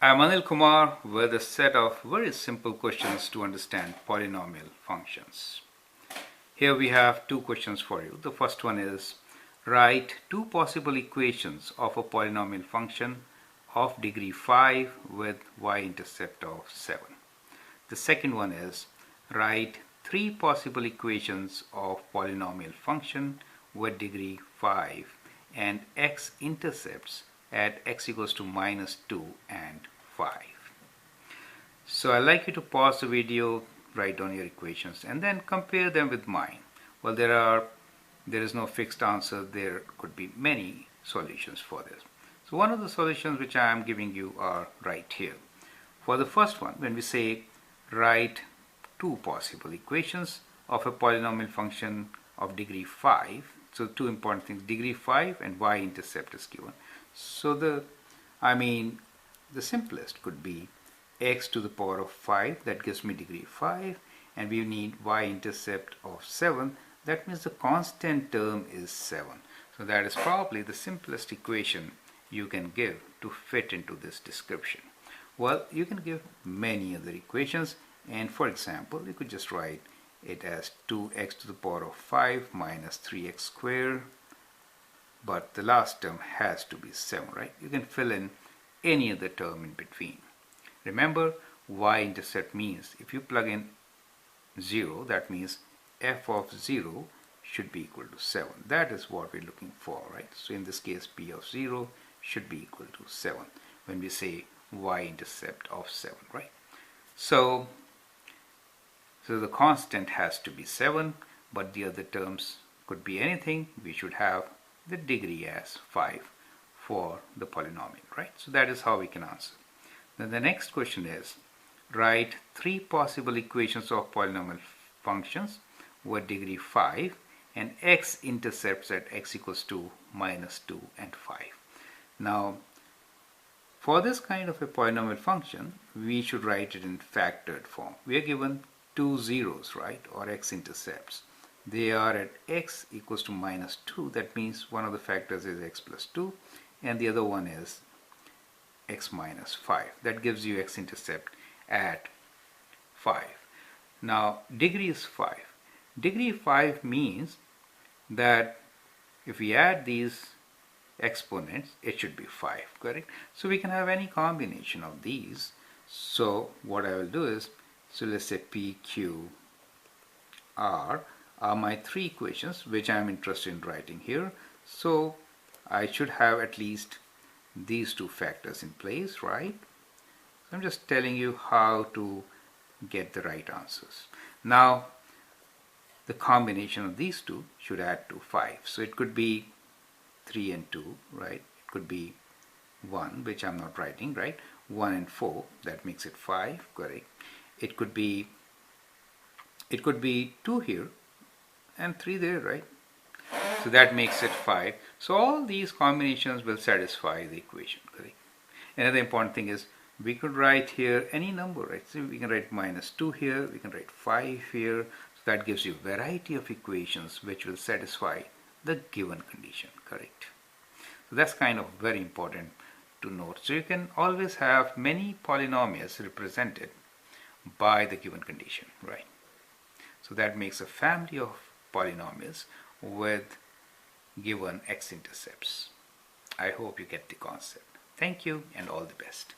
I'm Anil Kumar with a set of very simple questions to understand polynomial functions. Here we have two questions for you. The first one is, write two possible equations of a polynomial function of degree 5 with y-intercept of 7. The second one is, write three possible equations of polynomial function with degree 5 and x-intercepts at x equals to -2 and 5. So I'd like you to pause the video, write down your equations, and then compare them with mine. Well, there is no fixed answer. There could be many solutions for this. So one of the solutions which I am giving you are right here. For the first one, when we say write two possible equations of a polynomial function of degree 5, so two important things, degree 5 and y-intercept is given. So the simplest could be x to the power of 5, that gives me degree 5, and we need y-intercept of 7, that means the constant term is 7. So that is probably the simplest equation you can give to fit into this description. Well, you can give many other equations, and for example, you could just write it as 2x to the power of 5 minus 3x squared, but the last term has to be 7, right? You can fill in any other term in between. Remember, y-intercept means if you plug in 0, that means f of 0 should be equal to 7. That is what we're looking for, right? So in this case, p of 0 should be equal to 7 when we say y-intercept of 7, right? So the constant has to be 7, but the other terms could be anything. We should have the degree as 5 for the polynomial, right? So that is how we can answer. Then the next question is, write three possible equations of polynomial functions with degree 5 and x-intercepts at x equals to -2 and 5. Now, for this kind of a polynomial function, we should write it in factored form. We are given two zeros, right, or x-intercepts. They are at x equals to -2. That means one of the factors is x plus 2 and the other one is x minus 5. That gives you x-intercept at 5. Now degree is 5. Degree 5 means that if we add these exponents, it should be 5, correct? So we can have any combination of these. So what I will do is, so let's say P, Q, R are my three equations which I am interested in writing here. So I should have at least these two factors in place, right? So I'm just telling you how to get the right answers. Now the combination of these two should add to 5. So it could be 3 and 2, right? It could be 1, which I'm not writing, right? 1 and 4, that makes it 5, correct? It could be 2 here and 3 there, right? So that makes it 5. So all these combinations will satisfy the equation, correct? Another important thing is we could write here any number, right? So we can write -2 here, we can write 5 here. So that gives you a variety of equations which will satisfy the given condition, correct? So that's kind of very important to note. So you can always have many polynomials represented by the given condition, right? So that makes a family of polynomials with given x-intercepts. I hope you get the concept. Thank you and all the best.